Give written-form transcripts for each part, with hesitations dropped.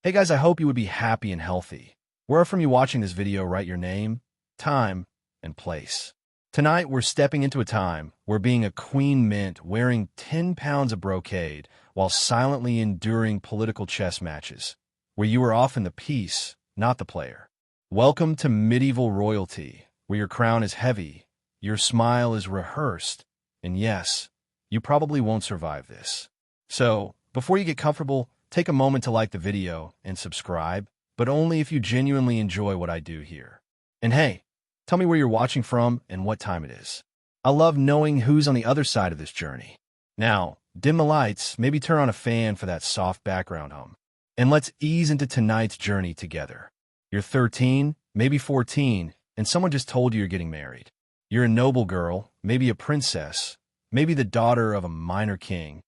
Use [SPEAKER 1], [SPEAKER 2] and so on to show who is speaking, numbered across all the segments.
[SPEAKER 1] Hey guys, I hope you would be happy and healthy. Wherever from you watching this video, write your name, time, and place. Tonight, we're stepping into a time where being a queen meant wearing 10 pounds of brocade while silently enduring political chess matches, where you were often the piece, not the player. Welcome to medieval royalty, where your crown is heavy, your smile is rehearsed, and yes, you probably won't survive this. So, before you get comfortable, take a moment to like the video and subscribe, but only if you genuinely enjoy what I do here. And hey, tell me where you're watching from and what time it is. I love knowing who's on the other side of this journey. Now, dim the lights, maybe turn on a fan for that soft background hum, and let's ease into tonight's journey together. You're 13, maybe 14, and someone just told you you're getting married. You're a noble girl, maybe a princess, maybe the daughter of a minor king,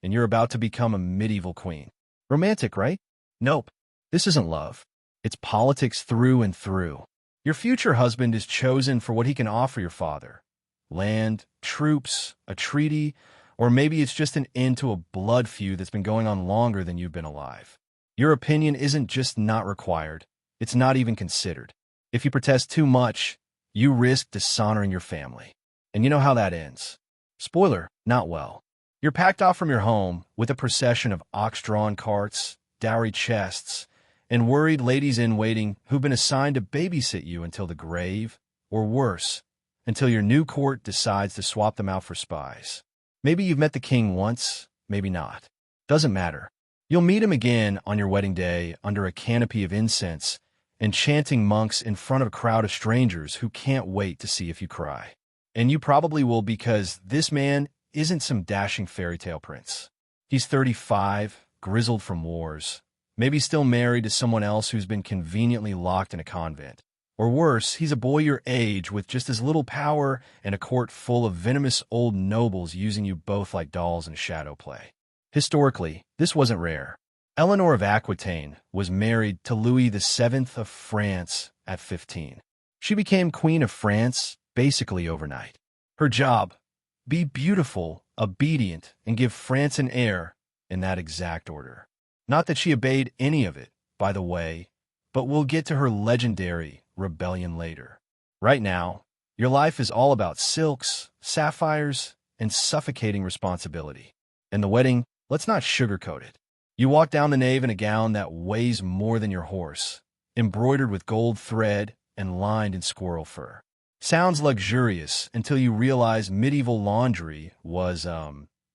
[SPEAKER 1] and you're about to become a medieval queen. Romantic, right? Nope. This isn't love. It's politics through and through. Your future husband is chosen for what he can offer your father. Land, troops, a treaty, or maybe it's just an end to a blood feud that's been going on longer than you've been alive. Your opinion isn't just not required. It's not even considered. If you protest too much, you risk dishonoring your family. And you know how that ends. Spoiler, not well. You're packed off from your home with a procession of ox-drawn carts, dowry chests, and worried ladies-in-waiting who've been assigned to babysit you until the grave, or worse, until your new court decides to swap them out for spies. Maybe you've met the king once, maybe not. Doesn't matter. You'll meet him again on your wedding day under a canopy of incense and chanting monks in front of a crowd of strangers who can't wait to see if you cry. And you probably will, because this man isn't some dashing fairy tale prince. He's 35, grizzled from wars, maybe still married to someone else who's been conveniently locked in a convent. Or worse, he's a boy your age with just as little power and a court full of venomous old nobles using you both like dolls in shadow play. Historically, this wasn't rare. Eleanor of Aquitaine was married to Louis VII of France at 15. She became Queen of France basically overnight. Her job: be beautiful, obedient, and give France an heir, in that exact order. Not that she obeyed any of it, by the way, but we'll get to her legendary rebellion later. Right now, your life is all about silks, sapphires, and suffocating responsibility. And the wedding, let's not sugarcoat it. You walk down the nave in a gown that weighs more than your horse, embroidered with gold thread and lined in squirrel fur. Sounds luxurious until you realize medieval laundry was,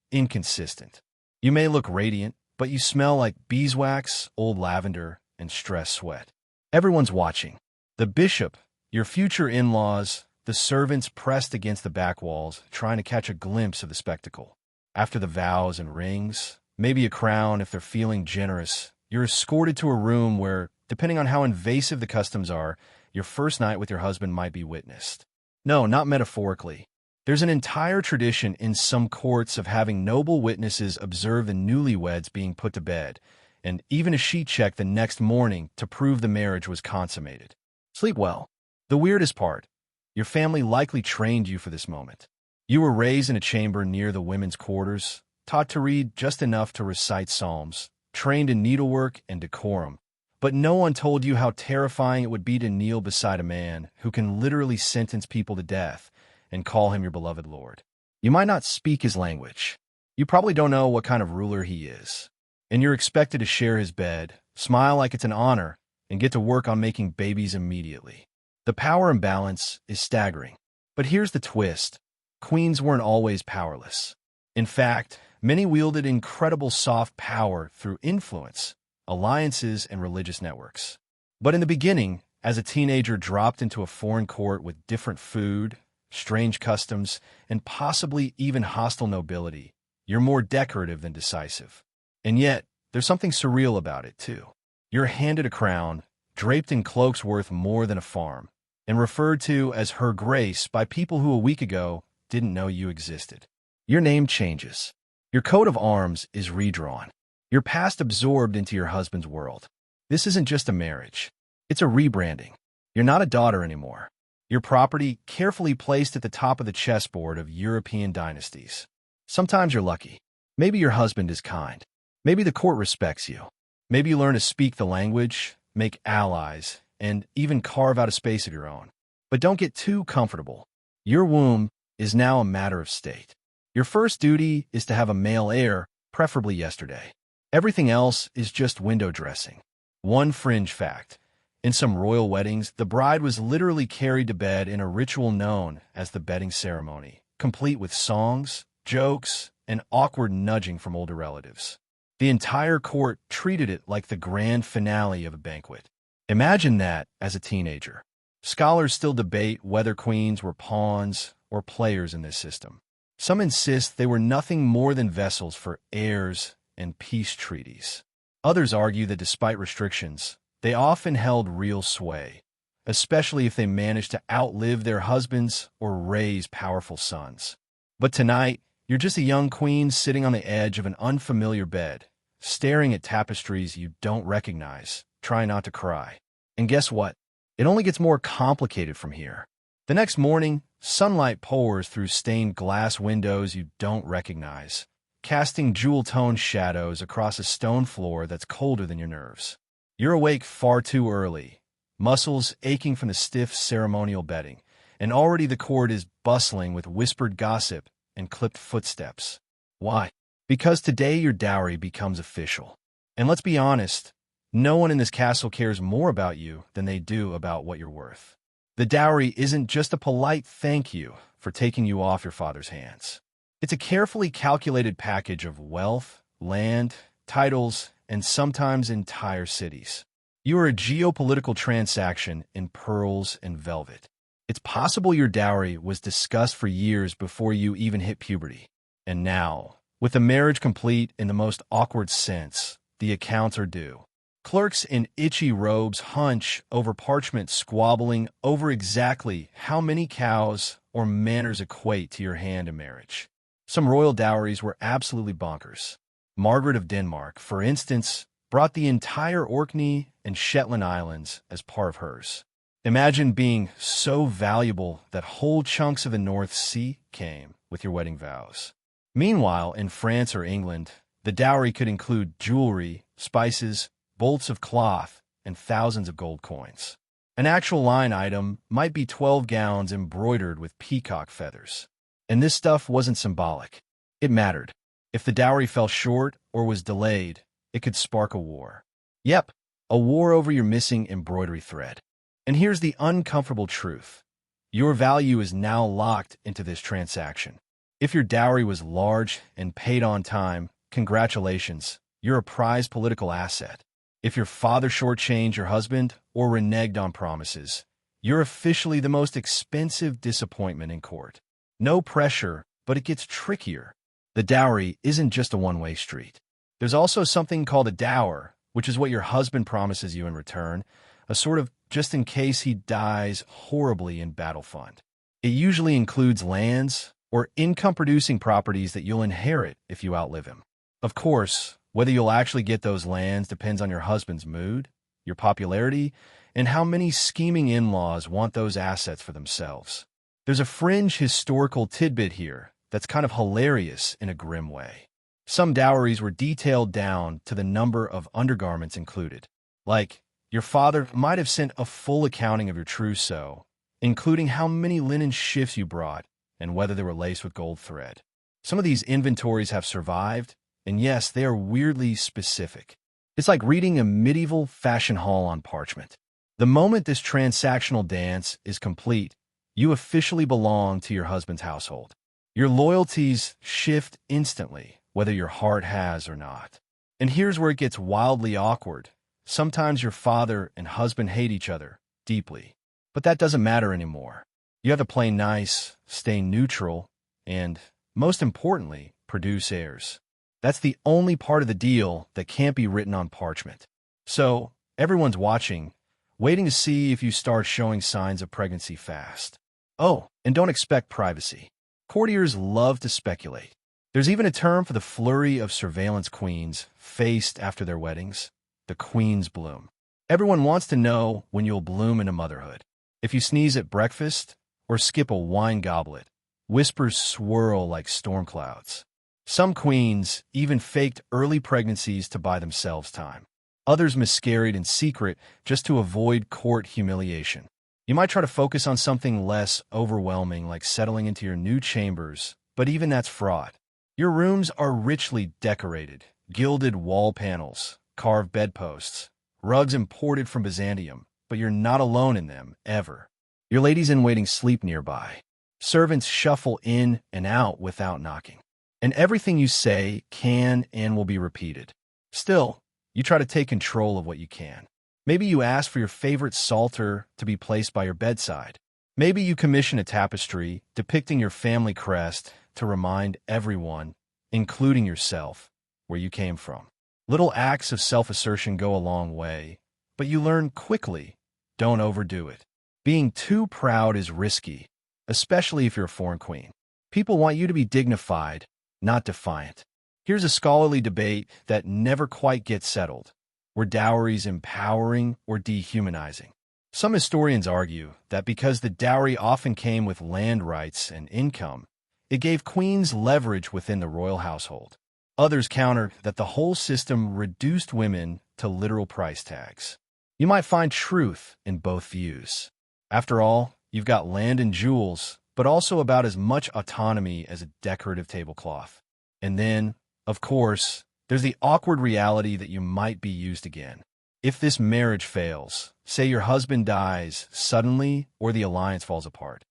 [SPEAKER 1] inconsistent. You may look radiant, but you smell like beeswax, old lavender, and stress sweat. Everyone's watching. The bishop, your future in-laws, the servants pressed against the back walls, trying to catch a glimpse of the spectacle. After the vows and rings, maybe a crown if they're feeling generous, you're escorted to a room where, depending on how invasive the customs are, your first night with your husband might be witnessed. No, not metaphorically. There's an entire tradition in some courts of having noble witnesses observe the newlyweds being put to bed, and even a sheet check the next morning to prove the marriage was consummated. Sleep well. The weirdest part: your family likely trained you for this moment. You were raised in a chamber near the women's quarters, taught to read just enough to recite psalms, trained in needlework and decorum. But no one told you how terrifying it would be to kneel beside a man who can literally sentence people to death and call him your beloved lord. You might not speak his language. You probably don't know what kind of ruler he is. And you're expected to share his bed, smile like it's an honor, and get to work on making babies immediately. The power imbalance is staggering. But here's the twist: queens weren't always powerless. In fact, many wielded incredible soft power through influence, alliances, and religious networks. But in the beginning, as a teenager dropped into a foreign court with different food, strange customs, and possibly even hostile nobility, you're more decorative than decisive. And yet, there's something surreal about it, too. You're handed a crown, draped in cloaks worth more than a farm, and referred to as Her Grace by people who a week ago didn't know you existed. Your name changes. Your coat of arms is redrawn. Your past absorbed into your husband's world. This isn't just a marriage. It's a rebranding. You're not a daughter anymore. Your property carefully placed at the top of the chessboard of European dynasties. Sometimes you're lucky. Maybe your husband is kind. Maybe the court respects you. Maybe you learn to speak the language, make allies, and even carve out a space of your own. But don't get too comfortable. Your womb is now a matter of state. Your first duty is to have a male heir, preferably yesterday. Everything else is just window dressing. One fringe fact. In some royal weddings, the bride was literally carried to bed in a ritual known as the bedding ceremony, complete with songs, jokes, and awkward nudging from older relatives. The entire court treated it like the grand finale of a banquet. Imagine that as a teenager. Scholars still debate whether queens were pawns or players in this system. Some insist they were nothing more than vessels for heirs and peace treaties. Others argue that despite restrictions, they often held real sway, especially if they managed to outlive their husbands or raise powerful sons. But tonight, you're just a young queen sitting on the edge of an unfamiliar bed, staring at tapestries you don't recognize, trying not to cry. And guess what? It only gets more complicated from here. The next morning, sunlight pours through stained glass windows you don't recognize, casting jewel-toned shadows across a stone floor that's colder than your nerves. You're awake far too early, muscles aching from the stiff ceremonial bedding, and already the court is bustling with whispered gossip and clipped footsteps. Why? Because today your dowry becomes official. And let's be honest, no one in this castle cares more about you than they do about what you're worth. The dowry isn't just a polite thank you for taking you off your father's hands. It's a carefully calculated package of wealth, land, titles, and sometimes entire cities. You are a geopolitical transaction in pearls and velvet. It's possible your dowry was discussed for years before you even hit puberty. And now, with the marriage complete in the most awkward sense, the accounts are due. Clerks in itchy robes hunch over parchment, squabbling over exactly how many cows or manors equate to your hand in marriage. Some royal dowries were absolutely bonkers. Margaret of Denmark, for instance, brought the entire Orkney and Shetland Islands as part of hers. Imagine being so valuable that whole chunks of the North Sea came with your wedding vows. Meanwhile, in France or England, the dowry could include jewelry, spices, bolts of cloth, and thousands of gold coins. An actual line item might be 12 gowns embroidered with peacock feathers. And this stuff wasn't symbolic. It mattered. If the dowry fell short or was delayed, it could spark a war. Yep, a war over your missing embroidery thread. And here's the uncomfortable truth. Your value is now locked into this transaction. If your dowry was large and paid on time, congratulations, you're a prized political asset. If your father shortchanged your husband or reneged on promises, you're officially the most expensive disappointment in court. No pressure, but it gets trickier. The dowry isn't just a one-way street. There's also something called a dower, which is what your husband promises you in return, a sort of just in case he dies horribly in battle fund. It usually includes lands or income-producing properties that you'll inherit if you outlive him. Of course, whether you'll actually get those lands depends on your husband's mood, your popularity, and how many scheming in-laws want those assets for themselves. There's a fringe historical tidbit here that's kind of hilarious in a grim way. Some dowries were detailed down to the number of undergarments included. Like, your father might have sent a full accounting of your trousseau, including how many linen shifts you brought and whether they were laced with gold thread. Some of these inventories have survived, and yes, they are weirdly specific. It's like reading a medieval fashion hall on parchment. The moment this transactional dance is complete, you officially belong to your husband's household. Your loyalties shift instantly, whether your heart has or not. And here's where it gets wildly awkward. Sometimes your father and husband hate each other deeply, but that doesn't matter anymore. You have to play nice, stay neutral, and, most importantly, produce heirs. That's the only part of the deal that can't be written on parchment. So, everyone's watching, waiting to see if you start showing signs of pregnancy fast. Oh, and don't expect privacy. Courtiers love to speculate. There's even a term for the flurry of surveillance queens faced after their weddings, the queen's bloom. Everyone wants to know when you'll bloom into motherhood. If you sneeze at breakfast or skip a wine goblet, whispers swirl like storm clouds. Some queens even faked early pregnancies to buy themselves time. Others miscarried in secret just to avoid court humiliation. You might try to focus on something less overwhelming like settling into your new chambers, but even that's fraud. Your rooms are richly decorated, gilded wall panels, carved bedposts, rugs imported from Byzantium, but you're not alone in them, ever. Your ladies-in-waiting sleep nearby. Servants shuffle in and out without knocking. And everything you say can and will be repeated. Still, you try to take control of what you can. Maybe you ask for your favorite psalter to be placed by your bedside. Maybe you commission a tapestry depicting your family crest to remind everyone, including yourself, where you came from. Little acts of self-assertion go a long way, but you learn quickly, don't overdo it. Being too proud is risky, especially if you're a foreign queen. People want you to be dignified, not defiant. Here's a scholarly debate that never quite gets settled. Were dowries empowering or dehumanizing? Some historians argue that because the dowry often came with land rights and income, it gave queens leverage within the royal household. Others counter that the whole system reduced women to literal price tags. You might find truth in both views. After all, you've got land and jewels, but also about as much autonomy as a decorative tablecloth. And then, of course, there's the awkward reality that you might be used again. If this marriage fails, say your husband dies suddenly or the alliance falls apart,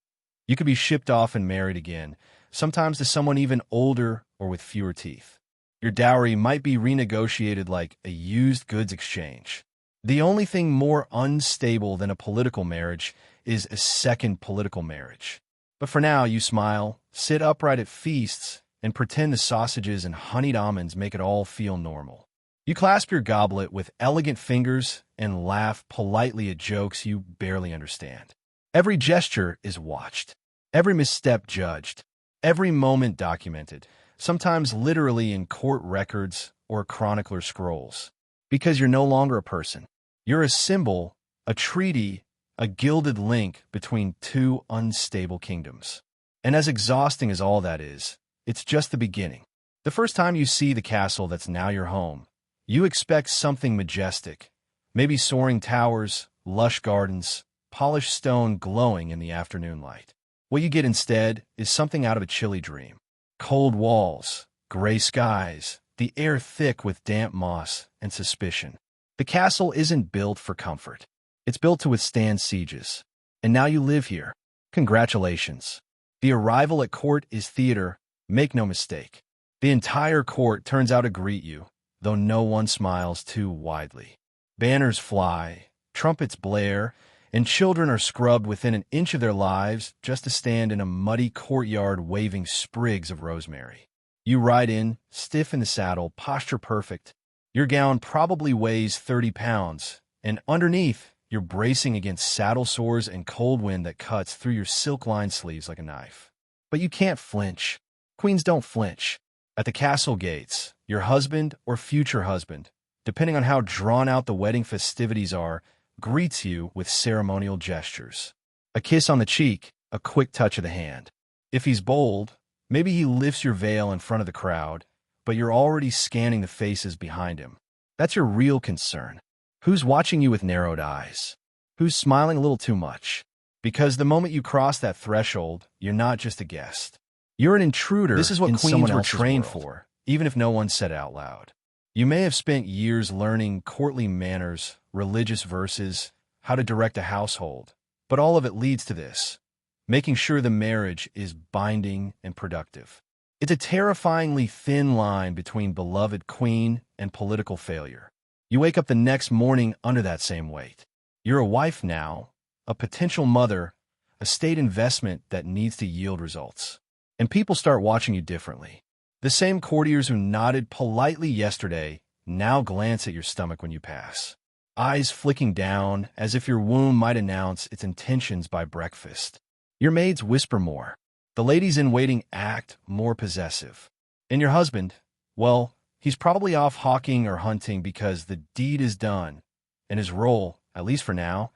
[SPEAKER 1] you could be shipped off and married again, sometimes to someone even older or with fewer teeth. Your dowry might be renegotiated like a used goods exchange. The only thing more unstable than a political marriage is a second political marriage. But for now, you smile, sit upright at feasts, and pretend the sausages and honeyed almonds make it all feel normal. You clasp your goblet with elegant fingers and laugh politely at jokes you barely understand. Every gesture is watched, every misstep judged, every moment documented, sometimes literally in court records or chronicler scrolls. Because you're no longer a person. You're a symbol, a treaty, a gilded link between two unstable kingdoms. And as exhausting as all that is, it's just the beginning. The first time you see the castle that's now your home, you expect something majestic, maybe soaring towers, lush gardens, polished stone glowing in the afternoon light. What you get instead is something out of a chilly dream. Cold walls, gray skies, the air thick with damp moss and suspicion. The castle isn't built for comfort. It's built to withstand sieges. And now you live here. Congratulations. The arrival at court is theater, make no mistake. The entire court turns out to greet you, though no one smiles too widely. Banners fly, trumpets blare, and children are scrubbed within an inch of their lives just to stand in a muddy courtyard waving sprigs of rosemary. You ride in, stiff in the saddle, posture perfect. Your gown probably weighs 30 pounds, and underneath, you're bracing against saddle sores and cold wind that cuts through your silk-lined sleeves like a knife. But you can't flinch. Queens don't flinch. At the castle gates, your husband or future husband, depending on how drawn out the wedding festivities are, greets you with ceremonial gestures. A kiss on the cheek, a quick touch of the hand. If he's bold, maybe he lifts your veil in front of the crowd, but you're already scanning the faces behind him. That's your real concern. Who's watching you with narrowed eyes? Who's smiling a little too much? Because the moment you cross that threshold, you're not just a guest. You're an intruder. This is what queens were trained for, even if no one said it out loud. You may have spent years learning courtly manners, religious verses, how to direct a household, but all of it leads to this, making sure the marriage is binding and productive. It's a terrifyingly thin line between beloved queen and political failure. You wake up the next morning under that same weight. You're a wife now, a potential mother, a state investment that needs to yield results. And people start watching you differently. The same courtiers who nodded politely yesterday now glance at your stomach when you pass, eyes flicking down as if your womb might announce its intentions by breakfast. Your maids whisper more. The ladies-in-waiting act more possessive. And your husband, well, he's probably off hawking or hunting because the deed is done, and his role, at least for now,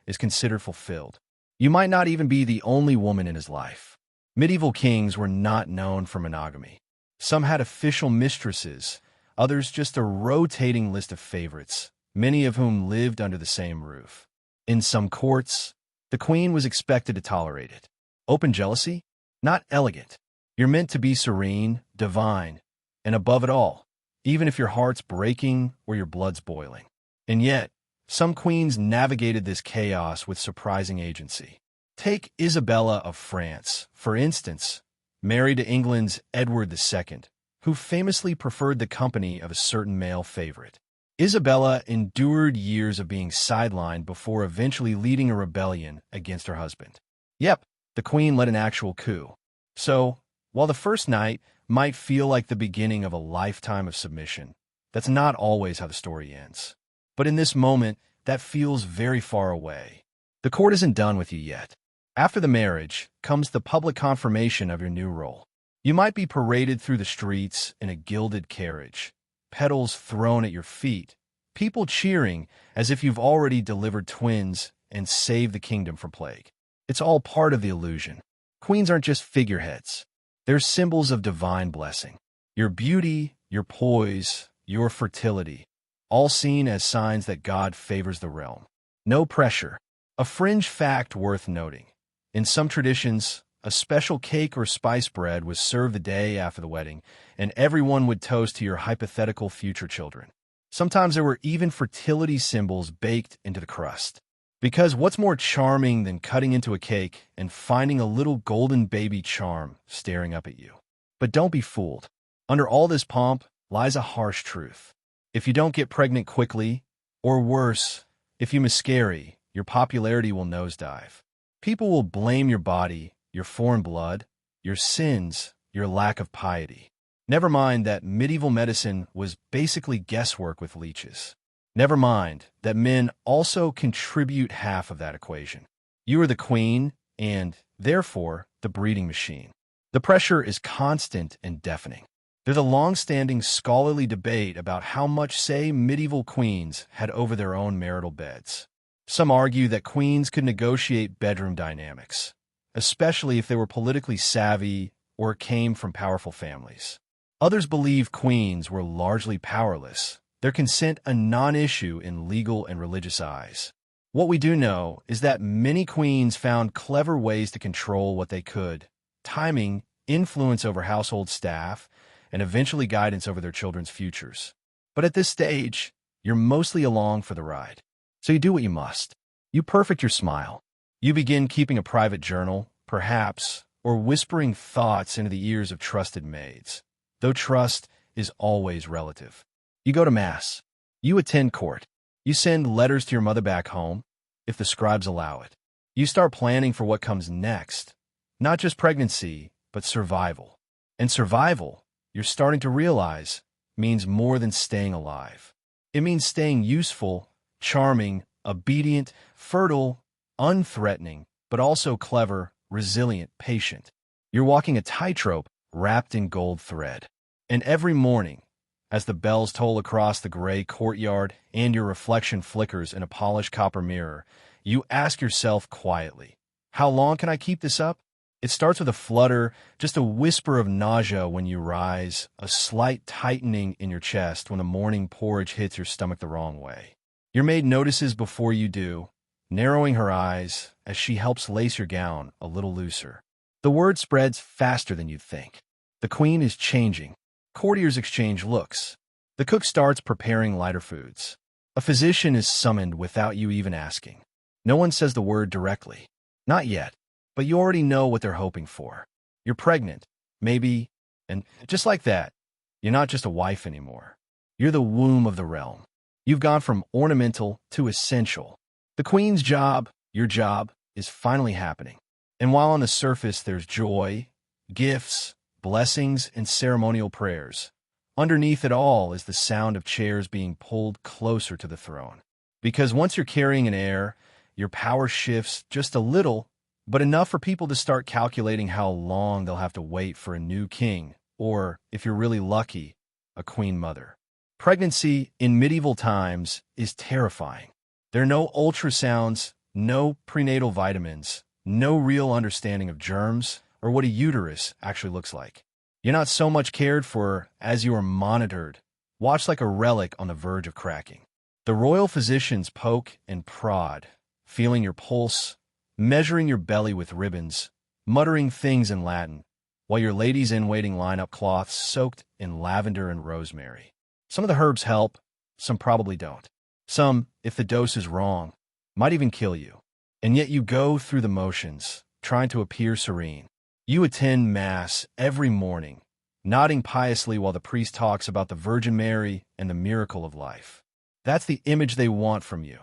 [SPEAKER 1] is considered fulfilled. You might not even be the only woman in his life. Medieval kings were not known for monogamy. Some had official mistresses, others just a rotating list of favorites, many of whom lived under the same roof. In some courts, the queen was expected to tolerate it. Open jealousy? Not elegant. You're meant to be serene, divine, and above it all, even if your heart's breaking or your blood's boiling. And yet, some queens navigated this chaos with surprising agency. Take Isabella of France, for instance, married to England's Edward II, who famously preferred the company of a certain male favorite. Isabella endured years of being sidelined before eventually leading a rebellion against her husband. Yep, the queen led an actual coup. So, while the first night might feel like the beginning of a lifetime of submission, that's not always how the story ends. But in this moment, that feels very far away. The court isn't done with you yet. After the marriage comes the public confirmation of your new role. You might be paraded through the streets in a gilded carriage, petals thrown at your feet, people cheering as if you've already delivered twins and saved the kingdom from plague. It's all part of the illusion. Queens aren't just figureheads. They're symbols of divine blessing. Your beauty, your poise, your fertility, all seen as signs that God favors the realm. No pressure. A fringe fact worth noting. In some traditions, a special cake or spice bread was served the day after the wedding, and everyone would toast to your hypothetical future children. Sometimes there were even fertility symbols baked into the crust. Because what's more charming than cutting into a cake and finding a little golden baby charm staring up at you? But don't be fooled. Under all this pomp lies a harsh truth. If you don't get pregnant quickly, or worse, if you miscarry, your popularity will nosedive. People will blame your body, your foreign blood, your sins, your lack of piety. Never mind that medieval medicine was basically guesswork with leeches. Never mind that men also contribute half of that equation. You are the queen and, therefore, the breeding machine. The pressure is constant and deafening. There's a long-standing scholarly debate about how much say medieval queens had over their own marital beds. Some argue that queens could negotiate bedroom dynamics, especially if they were politically savvy or came from powerful families. Others believe queens were largely powerless, their consent a non-issue in legal and religious eyes. What we do know is that many queens found clever ways to control what they could: timing, influence over household staff, and eventually guidance over their children's futures. But at this stage, you're mostly along for the ride. So you do what you must. You perfect your smile. You begin keeping a private journal, perhaps, or whispering thoughts into the ears of trusted maids, though trust is always relative. You go to Mass. You attend court. You send letters to your mother back home, if the scribes allow it. You start planning for what comes next, not just pregnancy, but survival. And survival, you're starting to realize, means more than staying alive. It means staying useful, charming, obedient, fertile, unthreatening, but also clever, resilient, patient. You're walking a tightrope wrapped in gold thread. And every morning, as the bells toll across the gray courtyard and your reflection flickers in a polished copper mirror, you ask yourself quietly, how long can I keep this up? It starts with a flutter, just a whisper of nausea when you rise, a slight tightening in your chest when the morning porridge hits your stomach the wrong way. Your maid notices before you do, narrowing her eyes as she helps lace your gown a little looser. The word spreads faster than you'd think. The queen is changing. Courtiers exchange looks. The cook starts preparing lighter foods. A physician is summoned without you even asking. No one says the word directly. Not yet, but you already know what they're hoping for. You're pregnant, maybe, and just like that, you're not just a wife anymore. You're the womb of the realm. You've gone from ornamental to essential. The queen's job, your job, is finally happening. And while on the surface there's joy, gifts, blessings, and ceremonial prayers, underneath it all is the sound of chairs being pulled closer to the throne. Because once you're carrying an heir, your power shifts just a little, but enough for people to start calculating how long they'll have to wait for a new king, or, if you're really lucky, a queen mother. Pregnancy in medieval times is terrifying. There are no ultrasounds, no prenatal vitamins, no real understanding of germs or what a uterus actually looks like. You're not so much cared for as you are monitored, watched like a relic on the verge of cracking. The royal physicians poke and prod, feeling your pulse, measuring your belly with ribbons, muttering things in Latin, while your ladies-in-waiting line up cloths soaked in lavender and rosemary. Some of the herbs help, some probably don't. Some, if the dose is wrong, might even kill you. And yet you go through the motions, trying to appear serene. You attend Mass every morning, nodding piously while the priest talks about the Virgin Mary and the miracle of life. That's the image they want from you.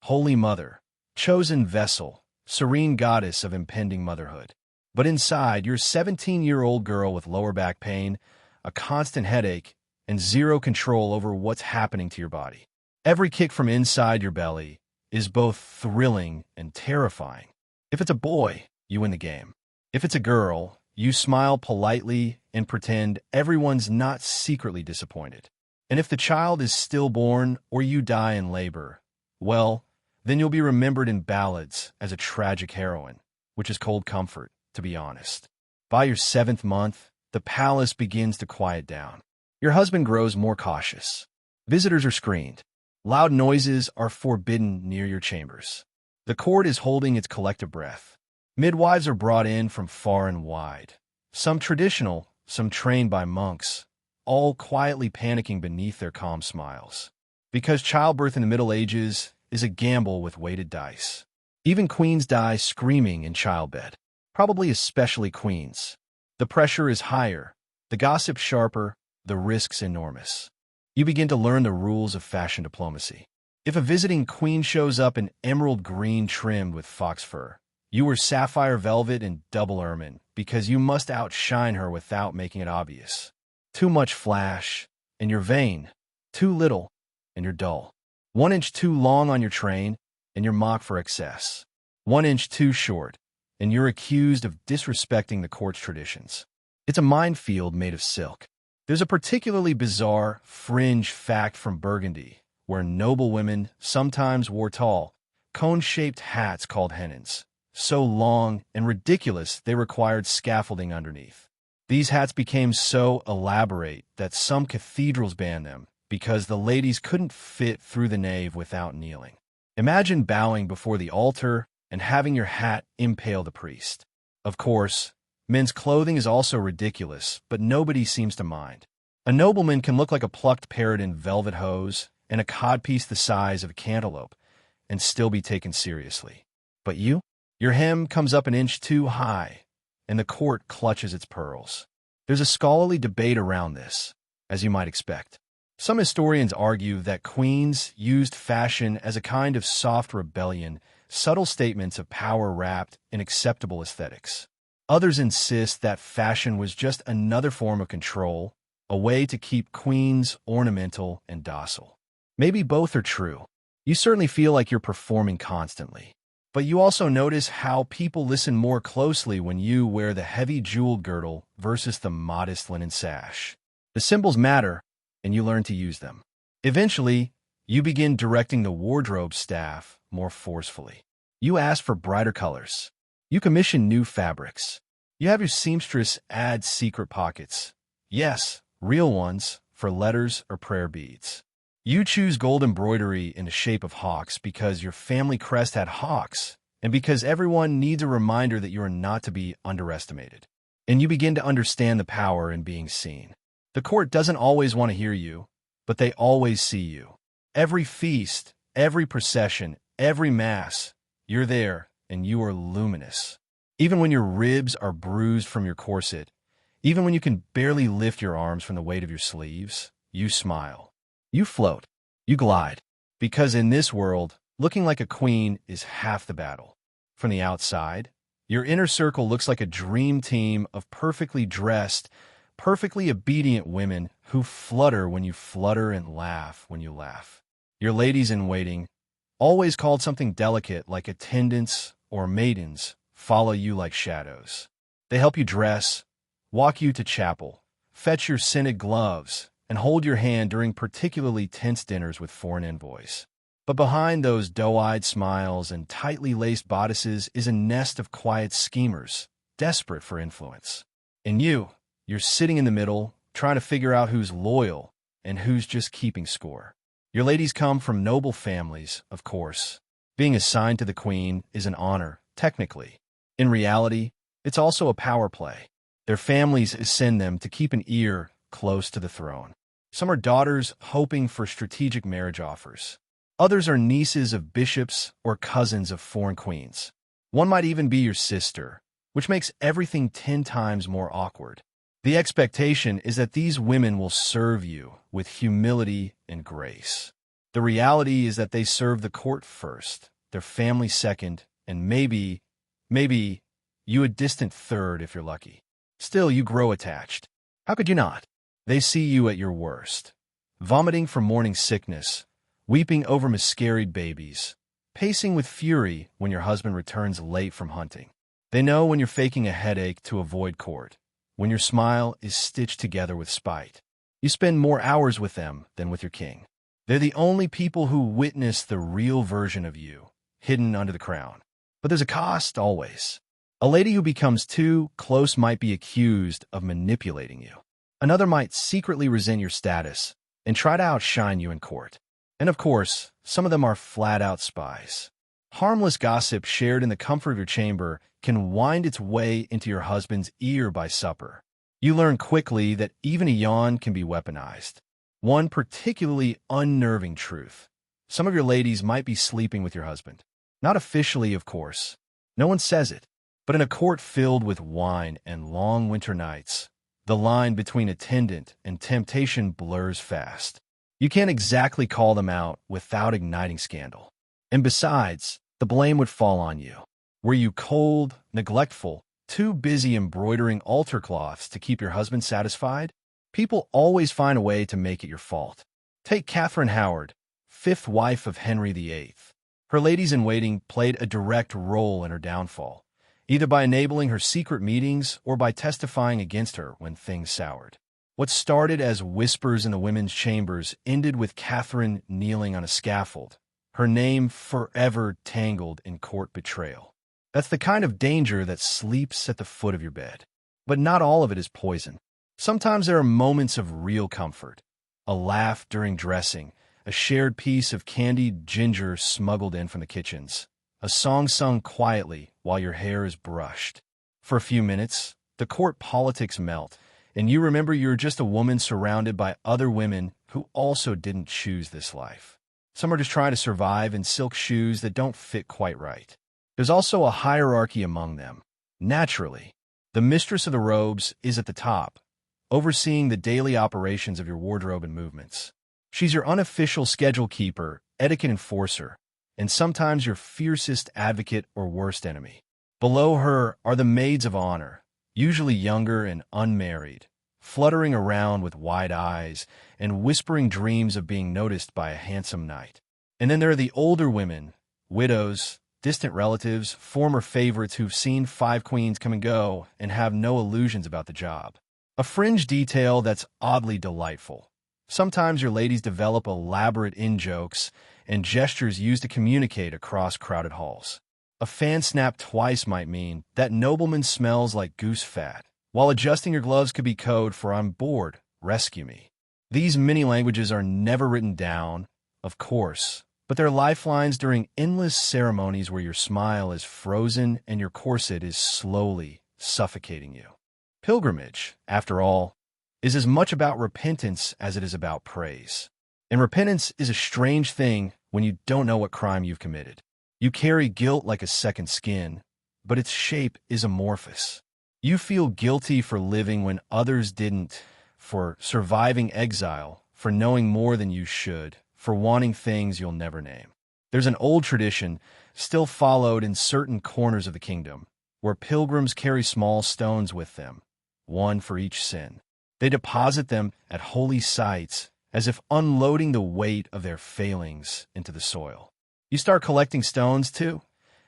[SPEAKER 1] Holy Mother, chosen vessel, serene goddess of impending motherhood. But inside, you're a 17-year-old girl with lower back pain, a constant headache, and zero control over what's happening to your body. Every kick from inside your belly is both thrilling and terrifying. If it's a boy, you win the game. If it's a girl, you smile politely and pretend everyone's not secretly disappointed. And if the child is stillborn or you die in labor, well, then you'll be remembered in ballads as a tragic heroine, which is cold comfort, to be honest. By your 7th month, the palace begins to quiet down. Your husband grows more cautious. Visitors are screened. Loud noises are forbidden near your chambers. The court is holding its collective breath. Midwives are brought in from far and wide. Some traditional, some trained by monks, all quietly panicking beneath their calm smiles. Because childbirth in the Middle Ages is a gamble with weighted dice. Even queens die screaming in childbed. Probably especially queens. The pressure is higher, the gossip sharper, the risks enormous. You begin to learn the rules of fashion diplomacy. If a visiting queen shows up in emerald green trimmed with fox fur, you wear sapphire velvet and double ermine because you must outshine her without making it obvious. Too much flash, and you're vain. Too little, and you're dull. 1 inch too long on your train, and you're mocked for excess. 1 inch too short, and you're accused of disrespecting the court's traditions. It's a minefield made of silk. There's a particularly bizarre, fringe fact from Burgundy, where noble women sometimes wore tall, cone-shaped hats called hennons, so long and ridiculous they required scaffolding underneath. These hats became so elaborate that some cathedrals banned them because the ladies couldn't fit through the nave without kneeling. Imagine bowing before the altar and having your hat impale the priest. Of course, men's clothing is also ridiculous, but nobody seems to mind. A nobleman can look like a plucked parrot in velvet hose and a codpiece the size of a cantaloupe and still be taken seriously. But you? Your hem comes up 1 inch too high, and the court clutches its pearls. There's a scholarly debate around this, as you might expect. Some historians argue that queens used fashion as a kind of soft rebellion, subtle statements of power wrapped in acceptable aesthetics. Others insist that fashion was just another form of control, a way to keep queens ornamental and docile. Maybe both are true. You certainly feel like you're performing constantly. But you also notice how people listen more closely when you wear the heavy jeweled girdle versus the modest linen sash. The symbols matter, and you learn to use them. Eventually, you begin directing the wardrobe staff more forcefully. You ask for brighter colors. You commission new fabrics. You have your seamstress add secret pockets. Yes, real ones, for letters or prayer beads. You choose gold embroidery in the shape of hawks because your family crest had hawks, and because everyone needs a reminder that you are not to be underestimated. And you begin to understand the power in being seen. The court doesn't always want to hear you, but they always see you. Every feast, every procession, every mass, you're there, and you are luminous. Even when your ribs are bruised from your corset, even when you can barely lift your arms from the weight of your sleeves, you smile. You float. You glide. Because in this world, looking like a queen is half the battle. From the outside, your inner circle looks like a dream team of perfectly dressed, perfectly obedient women who flutter when you flutter and laugh when you laugh. Your ladies-in-waiting, always called something delicate like attendants or maidens, follow you like shadows. They help you dress, walk you to chapel, fetch your scented gloves, and hold your hand during particularly tense dinners with foreign envoys. But behind those doe-eyed smiles and tightly laced bodices is a nest of quiet schemers, desperate for influence. And you're sitting in the middle, trying to figure out who's loyal and who's just keeping score. Your ladies come from noble families, of course. Being assigned to the queen is an honor, technically. In reality, it's also a power play. Their families send them to keep an ear close to the throne. Some are daughters hoping for strategic marriage offers. Others are nieces of bishops or cousins of foreign queens. One might even be your sister, which makes everything 10 times more awkward. The expectation is that these women will serve you with humility and grace. The reality is that they serve the court first, their family second, and maybe you a distant third if you're lucky. Still, you grow attached. How could you not? They see you at your worst. Vomiting from morning sickness, weeping over miscarried babies, pacing with fury when your husband returns late from hunting. They know when you're faking a headache to avoid court, when your smile is stitched together with spite. You spend more hours with them than with your king. They're the only people who witness the real version of you, hidden under the crown. But there's a cost, always. A lady who becomes too close might be accused of manipulating you. Another might secretly resent your status and try to outshine you in court. And of course, some of them are flat-out spies. Harmless gossip shared in the comfort of your chamber can wind its way into your husband's ear by supper. You learn quickly that even a yawn can be weaponized. One particularly unnerving truth: some of your ladies might be sleeping with your husband. Not officially, of course. No one says it. But in a court filled with wine and long winter nights, the line between attendant and temptation blurs fast. You can't exactly call them out without igniting scandal. And besides, the blame would fall on you. Were you cold, neglectful, too busy embroidering altar cloths to keep your husband satisfied? People always find a way to make it your fault. Take Catherine Howard, fifth wife of Henry VIII. Her ladies-in-waiting played a direct role in her downfall, either by enabling her secret meetings or by testifying against her when things soured. What started as whispers in the women's chambers ended with Catherine kneeling on a scaffold, her name forever tangled in court betrayal. That's the kind of danger that sleeps at the foot of your bed. But not all of it is poison. Sometimes there are moments of real comfort. A laugh during dressing, a shared piece of candied ginger smuggled in from the kitchens, a song sung quietly while your hair is brushed. For a few minutes, the court politics melt, and you remember you're just a woman surrounded by other women who also didn't choose this life. Some are just trying to survive in silk shoes that don't fit quite right. There's also a hierarchy among them. Naturally, the mistress of the robes is at the top, overseeing the daily operations of your wardrobe and movements. She's your unofficial schedule keeper, etiquette enforcer, and sometimes your fiercest advocate or worst enemy. Below her are the maids of honor, usually younger and unmarried, fluttering around with wide eyes and whispering dreams of being noticed by a handsome knight. And then there are the older women, widows, distant relatives, former favorites who've seen 5 queens come and go and have no illusions about the job. A fringe detail that's oddly delightful. Sometimes your ladies develop elaborate in-jokes and gestures used to communicate across crowded halls. A fan snap twice might mean that nobleman smells like goose fat, while adjusting your gloves could be code for "I'm bored, rescue me." These mini languages are never written down, of course, but they're lifelines during endless ceremonies where your smile is frozen and your corset is slowly suffocating you. Pilgrimage, after all, is as much about repentance as it is about praise. And repentance is a strange thing when you don't know what crime you've committed. You carry guilt like a second skin, but its shape is amorphous. You feel guilty for living when others didn't, for surviving exile, for knowing more than you should, for wanting things you'll never name. There's an old tradition, still followed in certain corners of the kingdom, where pilgrims carry small stones with them, one for each sin. They deposit them at holy sites, as if unloading the weight of their failings into the soil. You start collecting stones, too.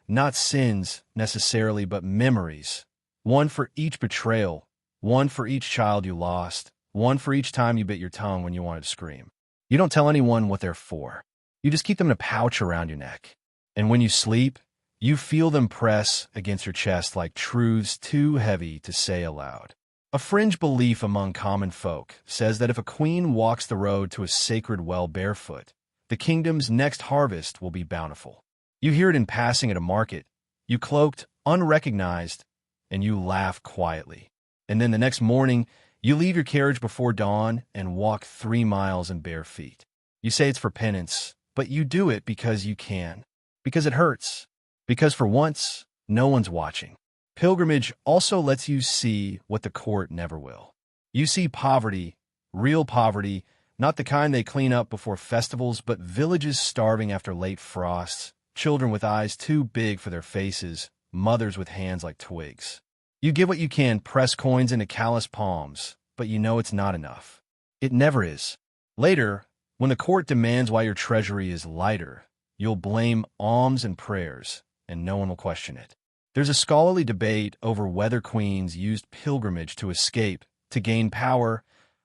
[SPEAKER 1] Not sins, necessarily, but memories. One for each betrayal, one for each child you lost, one for each time you bit your tongue when you wanted to scream. You don't tell anyone what they're for. You just keep them in a pouch around your neck. And when you sleep, you feel them press against your chest like truths too heavy to say aloud. A fringe belief among common folk says that if a queen walks the road to a sacred well barefoot, The kingdom's next harvest will be bountiful. You hear it in passing at a market. You cloaked, unrecognized, and you laugh quietly. And then the next morning, you leave your carriage before dawn and walk 3 miles in bare feet. You say it's for penance, but you do it because you can. Because it hurts. Because for once, no one's watching. Pilgrimage also lets you see what the court never will. You see poverty, real poverty, not the kind they clean up before festivals, but villages starving after late frosts, children with eyes too big for their faces, mothers with hands like twigs. You give what you can, press coins into calloused palms, but you know it's not enough. It never is. Later, when the court demands why your treasury is lighter, you'll blame alms and prayers, and no one will question it. There's a scholarly debate over whether queens used pilgrimage to escape, to gain power,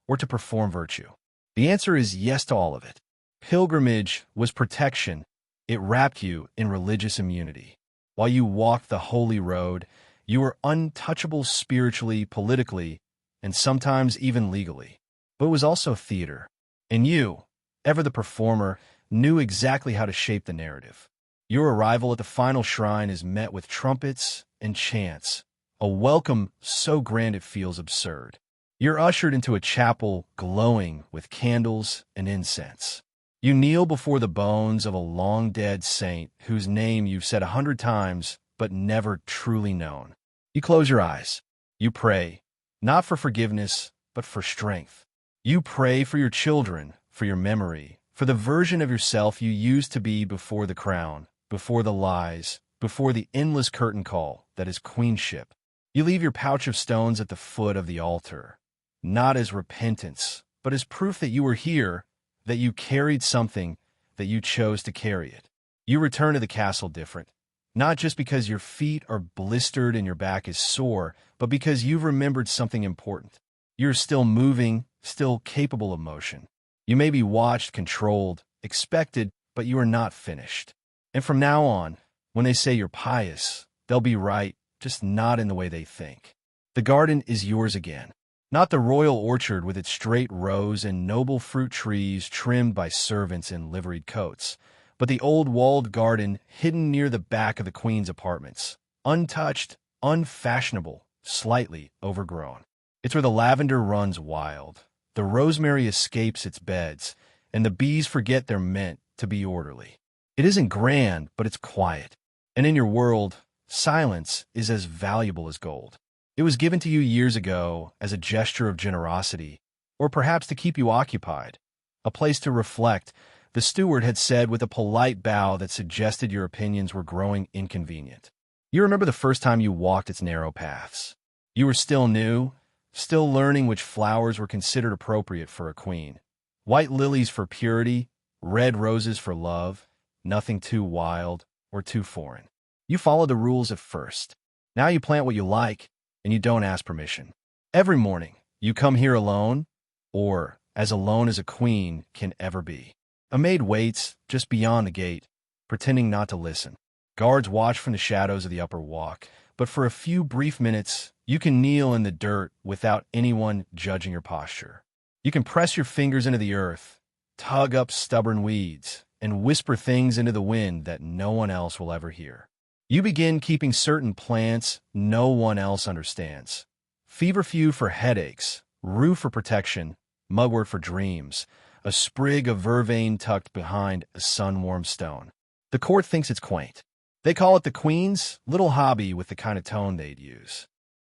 [SPEAKER 1] or to perform virtue. The answer is yes to all of it. Pilgrimage was protection. It wrapped you in religious immunity. While you walked the holy road, you were untouchable spiritually, politically, and sometimes even legally. But it was also theater. And you, ever the performer, knew exactly how to shape the narrative. Your arrival at the final shrine is met with trumpets and chants, a welcome so grand it feels absurd. You're ushered into a chapel glowing with candles and incense. You kneel before the bones of a long-dead saint whose name you've said 100 times but never truly known. You close your eyes. You pray, not for forgiveness, but for strength. You pray for your children, for your memory, for the version of yourself you used to be before the crown, before the lies, before the endless curtain call that is queenship. You leave your pouch of stones at the foot of the altar, not as repentance, but as proof that you were here, that you carried something, that you chose to carry it. You return to the castle different, not just because your feet are blistered and your back is sore, but because you've remembered something important. You're still moving, still capable of motion. You may be watched, controlled, expected, but you are not finished. And from now on, when they say you're pious, they'll be right, just not in the way they think. The garden is yours again. Not the royal orchard with its straight rows and noble fruit trees trimmed by servants in liveried coats, but the old walled garden hidden near the back of the queen's apartments, untouched, unfashionable, slightly overgrown. It's where the lavender runs wild, the rosemary escapes its beds, and the bees forget they're meant to be orderly. It isn't grand, but it's quiet. And in your world, silence is as valuable as gold. It was given to you years ago as a gesture of generosity, or perhaps to keep you occupied, a place to reflect, the steward had said with a polite bow that suggested your opinions were growing inconvenient. You remember the first time you walked its narrow paths. You were still new, still learning which flowers were considered appropriate for a queen. White lilies for purity, red roses for love, nothing too wild or too foreign. You followed the rules at first. Now you plant what you like, and you don't ask permission. Every morning, you come here alone, or as alone as a queen can ever be. A maid waits just beyond the gate, pretending not to listen. Guards watch from the shadows of the upper walk, but for a few brief minutes, you can kneel in the dirt without anyone judging your posture. You can press your fingers into the earth, tug up stubborn weeds, and whisper things into the wind that no one else will ever hear. You begin keeping certain plants no one else understands. Feverfew for headaches, rue for protection, mugwort for dreams, a sprig of vervain tucked behind a sun-warmed stone. The court thinks it's quaint. They call it the queen's little hobby with the kind of tone they'd use.